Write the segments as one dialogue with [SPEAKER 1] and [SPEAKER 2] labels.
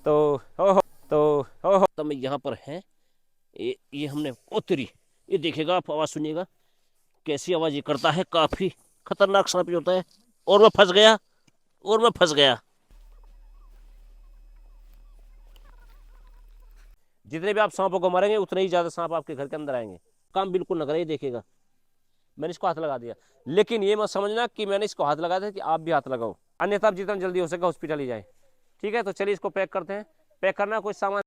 [SPEAKER 1] तो तो मैं यहाँ पर है। ये हमने तेरी, ये देखिएगा आप, आवाज सुनिएगा कैसी आवाज ये करता है, काफी खतरनाक सांप ये होता है। और मैं फंस गया, और मैं फंस गया। जितने भी आप सांपों को मारेंगे उतने ही ज्यादा सांप आपके घर के अंदर आएंगे। काम बिल्कुल न करें, ये देखिएगा मैंने इसको हाथ लगा दिया, लेकिन ये मत समझना कि मैंने इसको हाथ लगा दिया कि आप भी हाथ लगाओ, अन्यथा आप जितना जल्दी हो सके हॉस्पिटल ही जाए। ठीक है, तो चलिए इसको पैक करते हैं। पैक करना कोई सामान।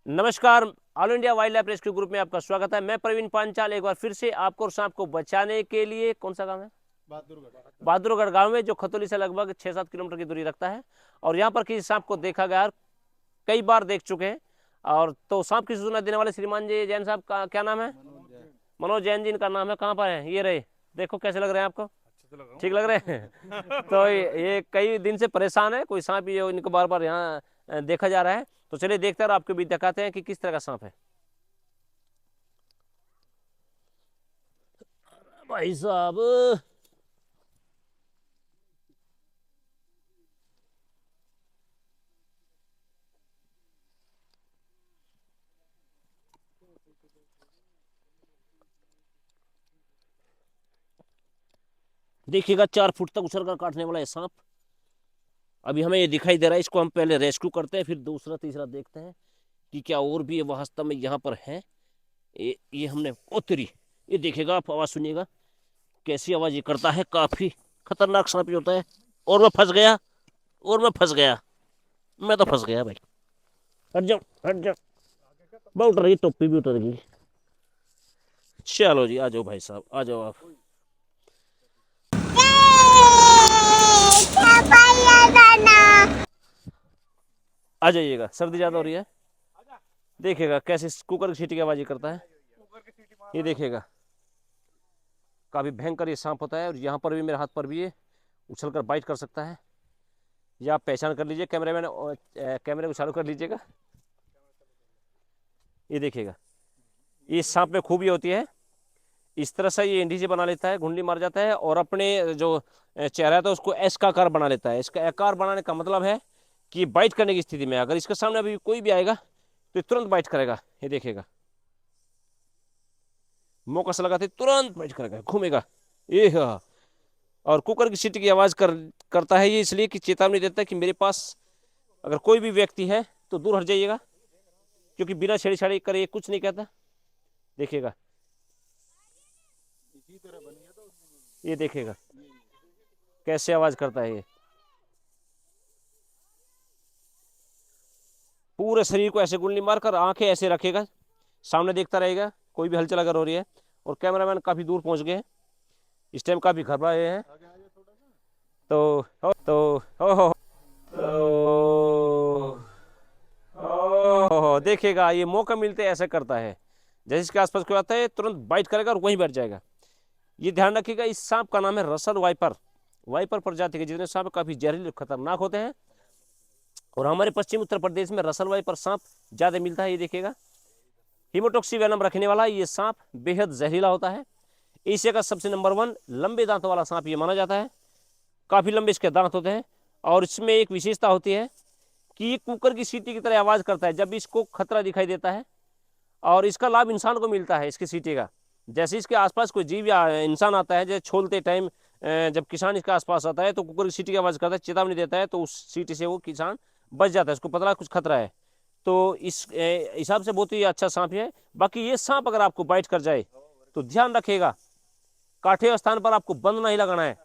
[SPEAKER 1] नमस्कार, all India wild life rescue group में आपका स्वागत है। मैं प्रवीण पांचाल एक बार फिर से आपको और सांप को बचाने के लिए, कौन सा गांव है? बहादुरगढ़ गांव में, जो खतौली से लगभग 6-7 किलोमीटर की दूरी रखता है। और यहाँ पर किसी सांप को देखा गया, कई बार देख चुके हैं। और तो सांप की सूचना देने वाले श्रीमान जी जैन साहब का क्या नाम है? मनोज जैन जी इनका नाम है। कहाँ पर है? ये रहे, देखो कैसे लग रहे हैं आपको? ठीक लग रहे हैं? तो ये कई दिन से परेशान है, कोई सांप ये इनको बार बार यहाँ देखा जा रहा है। तो चलिए देखते हैं और आपको भी दिखाते हैं कि किस तरह का सांप है। भाई साहब, देखिएगा 4 फुट तक उछल कर काटने वाला है सांप। अभी हमें ये दिखाई दे रहा है, इसको हम पहले रेस्क्यू करते हैं, फिर दूसरा तीसरा देखते हैं कि क्या और भी वास्तव में यहाँ पर है। ये हमने तेरी, ये देखिएगा आप, आवाज सुनिएगा कैसी आवाज ये करता है, काफी खतरनाक सांप ये होता है। और मैं फंस गया, और मैं फंस गया, मैं तो फंस गया भाई। हट जाओ, हट जाओ। बहुत उतर गई, टोपी भी उतर गई। चलो जी, आ जाओ भाई साहब, आ जाओ आप। आ जाइएगा, सर्दी ज्यादा हो रही है। देखिएगा कैसे कुकर की सीटी की आवाज करता है, ये देखिएगा। काफी भयंकर ये सांप होता है। और यहाँ पर भी, मेरे हाथ पर भी ये उछल कर बाइट कर सकता है। ये आप पहचान कर लीजिए, कैमरामैन कैमरे को चालू कर लीजिएगा। ये देखिएगा, ये सांप में खूबी होती है, इस तरह से ये इंडी से बना लेता है, घुंडी मार जाता है और अपने जो चेहरा है तो उसको एस का आकार बना लेता है। इसका आकार बनाने का मतलब है कि बाइट करने की स्थिति में, अगर इसके सामने अभी कोई भी आएगा तो तुरंत बाइट करेगा। ये देखिएगा, मौका से लगाते तुरंत बाइट करेगा, घूमेगा ये। हाँ, और कुकर की सीटी की आवाज करता है ये इसलिए कि चेतावनी देता है कि मेरे पास अगर कोई भी व्यक्ति है तो दूर हट जाइएगा, क्योंकि बिना छेड़छाड़ी करे कुछ नहीं कहता। देखिएगा, ये देखिएगा कैसे आवाज करता है ये। पूरे शरीर को ऐसे गुल्ली मारकर आंखें ऐसे रखेगा, सामने देखता रहेगा कोई भी हलचल अगर हो रही है। और कैमरामैन काफी दूर पहुंच गए हैं, इस टाइम काफी घबराए हैं। तो देखिएगा, ये मौका मिलते ऐसा करता है, जैसे इसके आसपास कोई आता है तुरंत बाइट करेगा और वहीं बैठ जाएगा। ये ध्यान रखिएगा, इस सांप का नाम है रसल वाइपर। वाइपर प्रजाति के जितने सांप काफी जहरीले खतरनाक होते हैं। और हमारे पश्चिम उत्तर प्रदेश में रसल वाइपर सांप ज्यादा मिलता है। ये देखिएगा, हिमोटॉक्सी वेनम रखने वाला ये सांप बेहद जहरीला होता है। एशिया का सबसे नंबर 1 लंबे दांतों वाला सांप ये माना जाता है। काफी लंबे इसके दांत होते हैं। और इसमें एक विशेषता होती है कि ये कुकर की सीटी की तरह आवाज करता है जब इसको खतरा दिखाई देता है। और इसका लाभ इंसान को मिलता है इसकी सीटी का। जैसे इसके आसपास कोई जीव या इंसान आता है, जैसे छोलते टाइम जब किसान इसके आसपास आता है तो कुकर की सीटी की आवाज करता है, चेतावनी देता है, तो उस सीटी से वो किसान बच जाता है, उसको पता कुछ खतरा है। तो इस हिसाब से बहुत ही अच्छा सांप है। बाकी ये सांप अगर आपको बाइट कर जाए तो ध्यान रखिएगा, काठे स्थान पर आपको बंद नहीं लगाना है।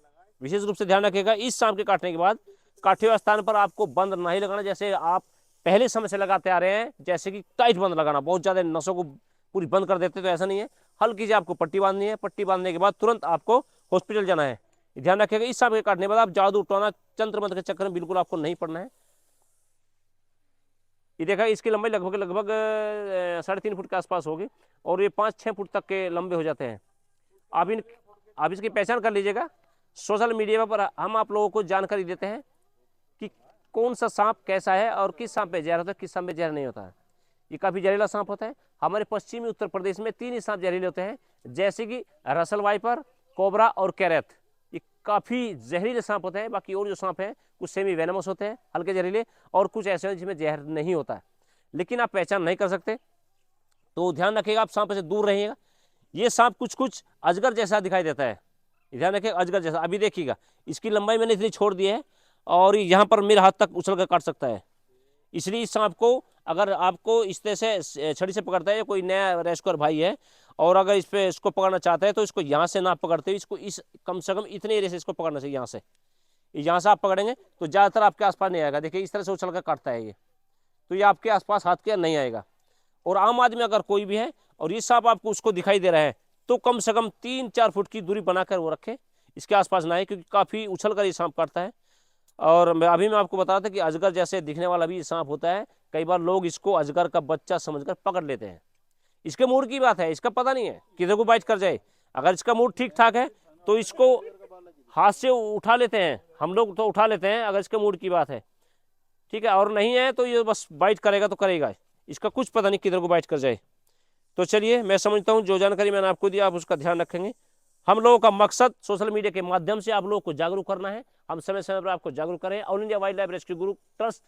[SPEAKER 1] विशेष रूप से ध्यान रखिएगा, इस सांप के काटने के बाद काठे स्थान पर आपको बंद नहीं लगाना, जैसे आप पहले समय से लगाते आ रहे हैं, जैसे कि टाइट बंद लगाना, बहुत ज्यादा नसों को पूरी बंद कर देते तो ऐसा नहीं है। हल्की सी आपको पट्टी बांधनी है, पट्टी बांधने के बाद तुरंत आपको हॉस्पिटल जाना है। ध्यान रखिएगा, इस सांप के काटने के बाद आप जादू टोना तंत्र मंत्र के चक्कर में बिल्कुल आपको नहीं पड़ना है। ये देखा, इसकी लंबाई लगभग लगभग 3.5 फुट के आसपास होगी और ये 5-6 फुट तक के लंबे हो जाते हैं। आप इसकी पहचान कर लीजिएगा। सोशल मीडिया पर हम आप लोगों को जानकारी देते हैं कि कौन सा सांप कैसा है और किस सांप पे जहर होता है, किस सांप पे जहर नहीं होता है। ये काफी जहरीला सांप होता है। हमारे पश्चिमी उत्तर प्रदेश में 3 ही सांप जहरीले होते हैं, जैसे कि रसल वाइपर, कोबरा और कैरेथ। ये काफ़ी जहरीले सांप होते हैं। बाकी और जो सांप हैं कुछ सेमी वेनमस होते हैं, हल्के जहरीले, और कुछ ऐसे हैं जिसमें जहर नहीं होता है, लेकिन आप पहचान नहीं कर सकते। तो ध्यान रखिएगा, आप सांप से दूर रहिएगा। ये सांप कुछ कुछ अजगर जैसा दिखाई देता है, ध्यान रखिएगा, अजगर जैसा। अभी देखिएगा इसकी लंबाई मैंने इतनी छोड़ दी है और यहाँ पर मेरे हाथ तक उछल कर काट सकता है। इसलिए इस सांप को अगर आपको इस तरह से छड़ी से पकड़ता है, कोई नया रेस्क्यूअर भाई है और अगर इस पे इसको पकड़ना चाहता है तो इसको यहाँ से ना पकड़ते हुए इसको इस कम से कम इतने एरिया से इसको पकड़ना चाहिए। यहाँ से आप पकड़ेंगे तो ज़्यादातर आपके आसपास नहीं आएगा। देखिए इस तरह से उछल कर काटता है ये, तो ये आपके आसपास हाथ के नहीं आएगा। और आम आदमी अगर कोई भी है और ये सांप आपको उसको दिखाई दे रहा है तो कम से कम 3-4 फुट की दूरी बनाकर वो रखे, इसके आसपास ना आए, क्योंकि काफ़ी उछल कर ये सांप काटता है। और मैं आपको बता रहा था कि अजगर जैसे दिखने वाला भी सांप होता है। कई बार लोग इसको अजगर का बच्चा समझकर पकड़ लेते हैं। इसके मूड की बात है, इसका पता नहीं है किधर को बाइट कर जाए। अगर इसका मूड ठीक ठाक है तो इसको हाथ से उठा लेते हैं, हम लोग तो उठा लेते हैं अगर इसके मूड की बात है, ठीक है। और नहीं है तो ये बस बाइट करेगा तो करेगा, इसका कुछ पता नहीं किधर को बाइट कर जाए। तो चलिए, मैं समझता हूँ जो जानकारी मैंने आपको दी आप उसका ध्यान रखेंगे। हम लोगों का मकसद सोशल मीडिया के माध्यम से आप लोगों को जागरूक करना है। हम समय समय पर आपको जागरूक करें। All India wild life rescue group trust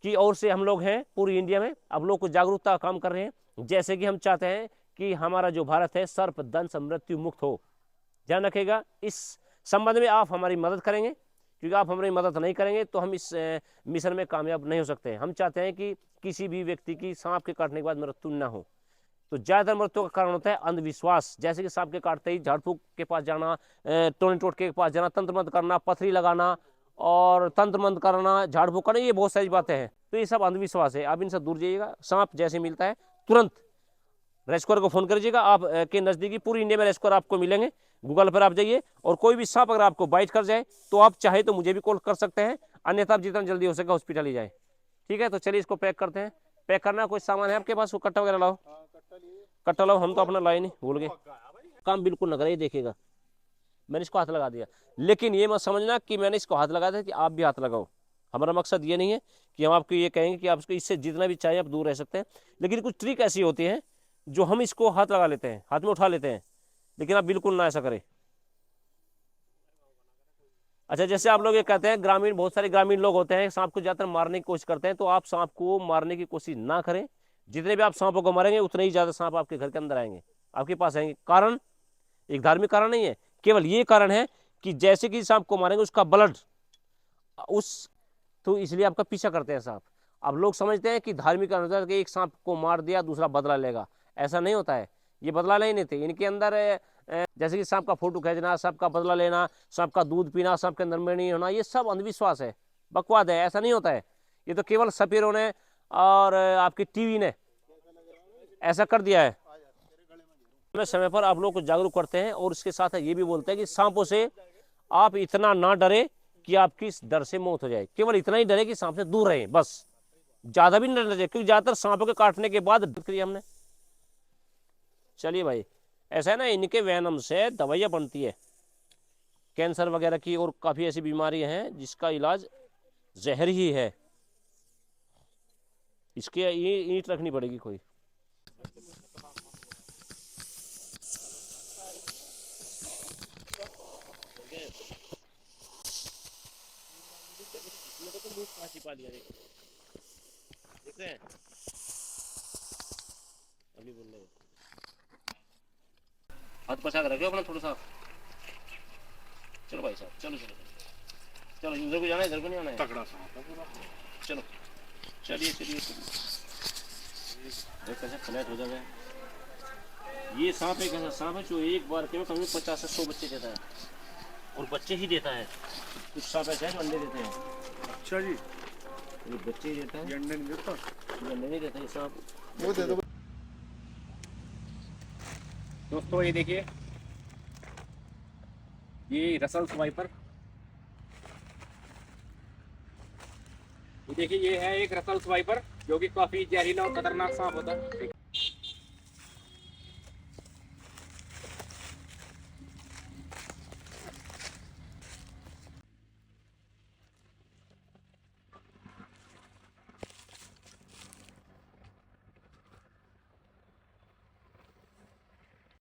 [SPEAKER 1] की ओर से हम लोग हैं पूरी इंडिया में आप लोग को जागरूकता का काम कर रहे हैं। जैसे कि हम चाहते हैं कि हमारा जो भारत है सर्प दंश मृत्यु मुक्त हो। ध्यान रखिएगा, इस संबंध में आप हमारी मदद करेंगे, क्योंकि आप हमारी मदद नहीं करेंगे तो हम इस मिशन में कामयाब नहीं हो सकते हैं। हम चाहते हैं कि किसी भी व्यक्ति की सांप के काटने के बाद मृत्यु न हो। तो ज़्यादातर मृत्यु का कारण होता है अंधविश्वास, जैसे कि सांप के काटते ही झाड़ फूक के पास जाना, टोने टोटके के पास जाना, तंत्र मंत्र करना, पथरी लगाना और तंत्र मंत्र करना, झाड़ फूक करना, ये बहुत सारी बातें हैं। तो ये सब अंधविश्वास है, आप इनसे दूर जाइएगा। सांप जैसे मिलता है तुरंत रेस्क्यूअर को फोन करिएगा। आप के नज़दीकी पूरी इंडिया में रेस्क्यूअर आपको मिलेंगे। गूगल पर आप जाइए और कोई भी सांप अगर आपको बाइट कर जाए तो आप चाहे तो मुझे भी कॉल कर सकते हैं, अन्यथा आप जितना जल्दी हो सके हॉस्पिटल ही जाए, ठीक है। तो चलिए इसको पैक करते हैं। पैक करना कोई सामान है आपके पास? वो कट्टा वगैरह लाओ, कट्टा लाओ, हम तो अपना लाए नहीं, भूल गए। काम बिल्कुल न करें, देखिएगा मैंने इसको हाथ लगा दिया, लेकिन ये मत समझना कि मैंने इसको हाथ लगाया था कि आप भी हाथ लगाओ। हमारा मकसद ये नहीं है कि हम आपको ये कहेंगे कि आप इसको इससे जितना भी चाहे आप दूर रह सकते हैं, लेकिन कुछ ट्रिक ऐसी होती है जो हम इसको हाथ लगा लेते हैं, हाथ में उठा लेते हैं, लेकिन आप बिल्कुल ना ऐसा करें। अच्छा, जैसे आप लोग ये कहते हैं ग्रामीण, बहुत सारे ग्रामीण लोग होते हैं सांप को ज्यादातर मारने की कोशिश करते हैं, तो आप सांप को मारने की कोशिश ना करें। जितने भी आप सांपों को मारेंगे उतने ही ज्यादा सांप आपके घर के अंदर आएंगे, आपके पास आएंगे। कारण एक धार्मिक कारण नहीं है, केवल ये कारण है कि जैसे कि सांप को मारेंगे उसका ब्लड तो इसलिए आपका पीछा करते हैं सांप। अब लोग समझते हैं कि धार्मिक अनुसार कि एक सांप को मार दिया दूसरा बदला लेगा, ऐसा नहीं होता है। ये बदला नहीं लेते, इनके अंदर जैसे कि सांप का फोटो खींचना, सांप का बदला लेना, सांप का दूध पीना, सांप के अंदर में नहीं होना, ये सब अंधविश्वास है, बकवाद है, ऐसा नहीं होता है। ये तो केवल सपेरों ने और आपकी टीवी ने ऐसा कर दिया है। समय समय पर आप लोग को जागरूक करते हैं और इसके साथ ये भी बोलते हैं कि सांपों से आप इतना ना डरे कि आपकी इस डर से मौत हो जाए। केवल इतना ही डरे कि सांप से दूर रहें, बस, ज्यादा भी नहीं डरे, क्योंकि ज्यादातर सांपों के काटने के बाद किया हमने। चलिए भाई, ऐसा है ना, इनके वेनम से दवाइयाँ बनती है कैंसर वगैरह की, और काफी ऐसी बीमारियां हैं जिसका इलाज जहर ही है। इसके ये ईंट रखनी पड़ेगी कोई। अभी बोल रहे हाथ पछा कर रखे अपना थोड़ा सा। चलो भाई साहब, चलो चलो चलो, इधर को जाना है, इधर को नहीं आना है। तगड़ा सांप है पूरा। चलो चलिए चलिए चलिए, कैसे फ्लैट हो जाएगा। ये सांप एक ऐसा सांप है जो एक बार के कम 50 से 100 बच्चे देता है, और बच्चे ही देता है। कुछ सांप ऐसे हैं जो अंडे देते हैं। अच्छा जी, ये बच्चे ही देता है, ये अंडे नहीं देता, ये अंडे नहीं देता ये सांप। वो दे दो दोस्तों, ये देखिए, ये रसल्स वाइपर, ये देखिए, ये है एक रसल्स वाइपर जो कि काफी जहरीला और खतरनाक सांप होता है।